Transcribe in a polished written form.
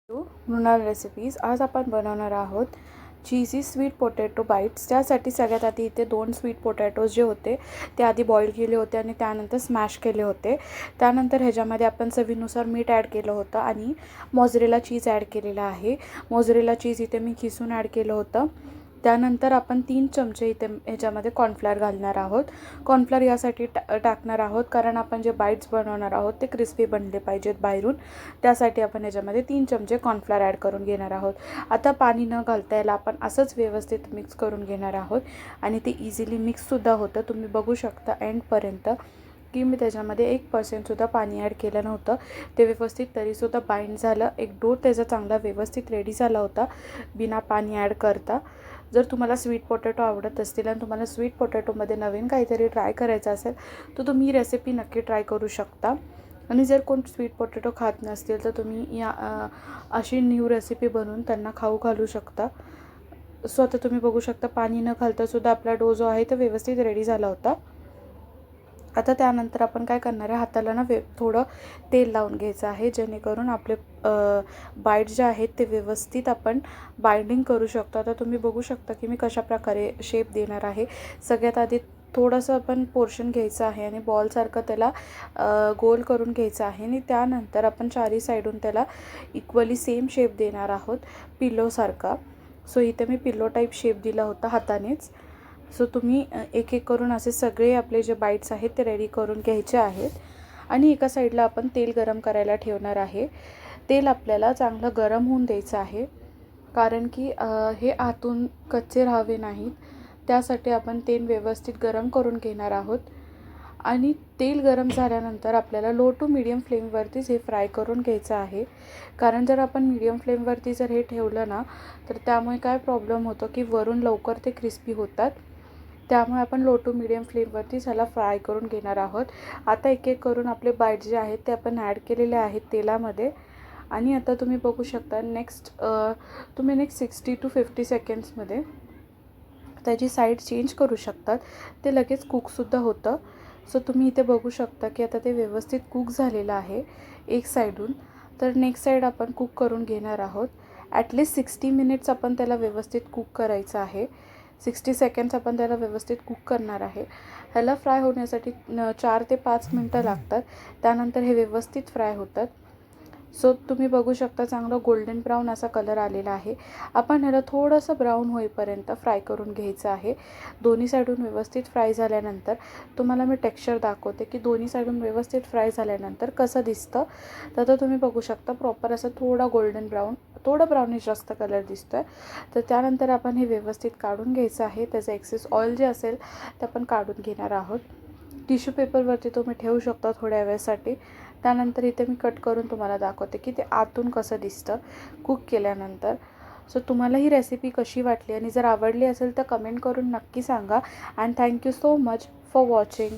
Mrinal recipes. आज आपण बनवणार आहोत चीजी स्वीट पोटॅटो बाईट्स. त्यासाठी सगळ्यात आधी इथे 2 स्वीट पोटॅटोज जे होते ते आधी बॉईल केले होते आणि त्यानंतर स्मॅश केले होते. त्यानंतर ह्याच्यामध्ये आपण चवीनुसार मीठ ॲड केलं होतं आणि मोझरेला चीज ॲड केलेला आहे. मोझरेला चीज इथे मी खिसून ॲड केलं होतं. त्यानंतर आपण 3 चमचे इथे ह्याच्यामध्ये कॉर्नफ्लोअर घालणार आहोत. कॉर्नफ्लोअर यासाठी टाकणार आहोत कारण आपण जे बाईट्स बनवणार आहोत ते क्रिस्पी बनले पाहिजेत बाहेरून. त्यासाठी आपण ह्याच्यामध्ये 3 चमचे कॉर्नफ्लोअर ॲड करून घेणार आहोत. आता पाणी न घालता याला आपण असंच व्यवस्थित मिक्स करून घेणार आहोत आणि ते इझिली मिक्ससुद्धा होतं. तुम्ही बघू शकता एंडपर्यंत की मी त्याच्यामध्ये 1% पाणी ॲड केलं नव्हतं. ते व्यवस्थित तरीसुद्धा बाइंड झालं. एक डो त्याचा चांगला व्यवस्थित रेडी झाला होता बिना पाणी ॲड करता. जर तुम्हाला स्वीट पोटॅटो आवडत असतील आणि तुम्हाला स्वीट पोटॅटोमध्ये नवीन काहीतरी ट्राय करायचं असेल तर तुम्ही ही रेसिपी नक्की ट्राय करू शकता. आणि जर कोण स्वीट पोटॅटो खात नसतील तर तुम्ही अशी न्यू रेसिपी बनवून त्यांना खाऊ घालू शकता. सो आता तुम्ही बघू शकता पाणी न घालतासुद्धा आपला डो जो आहे तो व्यवस्थित रेडी झाला होता. आता त्यानंतर आपण काय करणार आहे, हाताला ना थोडं तेल लावून घ्यायचं आहे जेणेकरून आपले बाईट जे आहेत ते व्यवस्थित आपण बाइंडिंग करू शकतो. आता तुम्ही बघू शकता की मी कशाप्रकारे शेप देणार आहे. सगळ्यात आधी थोडंसं आपण पोर्शन घ्यायचं आहे आणि बॉलसारखं त्याला गोल करून घ्यायचं आहे आणि त्यानंतर आपण चारी साईडून त्याला इक्वली सेम शेप देणार आहोत पिल्लोसारखा. सो इथे मी पिल्लो टाईप शेप दिला होता हातानेच. सो तुम्ही एक एक करून असे सगळे आपले जे बाईट्स आहेत ते रेडी करून घ्यायचे आहेत. आणि एका साईडला आपण तेल गरम करायला ठेवणार आहे. तेल आपल्याला चांगलं गरम होऊन द्यायचं आहे कारण की हे आतून कच्चे राहावे नाहीत. त्यासाठी आपण तेल व्यवस्थित गरम करून घेणार आहोत. आणि तेल गरम झाल्यानंतर आपल्याला लो टू मीडियम फ्लेमवरतीच हे फ्राय करून घ्यायचं आहे. कारण जर आपण मीडियम फ्लेमवरती जर हे ठेवलं ना तर त्यामुळे काय प्रॉब्लेम होतो की वरून लवकर ते क्रिस्पी होतात. त्यामुळे आपण लो टू मीडियम फ्लेमवरती ह्याला फ्राय करून घेणार आहोत. आता एक एक करून आपले बाईट जे आहेत ते आपण ॲड केलेले आहेत तेलामध्ये. आणि आता तुम्ही बघू शकता तुम्ही नेक्स्ट 60 to 50 सेकंड्समध्ये त्याची साईड चेंज करू शकतात. ते लगेच कुकसुद्धा होतं. सो तुम्ही इथे बघू शकता की आता ते व्यवस्थित कुक झालेलं आहे एक साईडून. तर नेक्स्ट साईड आपण कुक करून घेणार आहोत. ॲटलिस्ट 60 मिनिट्स आपण त्याला व्यवस्थित कुक करायचं आहे. 60 सेकंड्स आपण त्याला व्यवस्थित कुक करणार आहे. ह्याला फ्राय होण्यासाठी 4 ते 5 मिनटं लागतात. त्यानंतर हे व्यवस्थित फ्राय होतात. सो तुम्ही बघू शकता चांगलं गोल्डन ब्राऊन असा कलर आलेला आहे. आपण ह्याला थोडंसं ब्राऊन होईपर्यंत फ्राय करून घ्यायचं आहे. दोन्ही साईडून व्यवस्थित फ्राय झाल्यानंतर तुम्हाला मी टेक्स्चर दाखवते की दोन्ही साईडून व्यवस्थित फ्राय झाल्यानंतर कसं दिसतं. तर आता तुम्ही बघू शकता प्रॉपर असं थोडा गोल्डन ब्राऊन, थोडं ब्राउनिश जास्त कलर दिसतो आहे. तर त्यानंतर आपण हे व्यवस्थित काढून घ्यायचं आहे. त्याचं एक्सेस ऑइल जे असेल ते आपण काढून घेणार आहोत. टिश्यू पेपरवरती तुम्ही ठेवू शकता थोड्या वेळासाठी. त्यानंतर इथे मी कट करून तुम्हाला दाखवते की ते आतून कसं दिसतं कुक केल्यानंतर. सो तुम्हाला ही रेसिपी कशी वाटली आणि जर आवडली असेल तर कमेंट करून नक्की सांगा. And thank you so much for watching.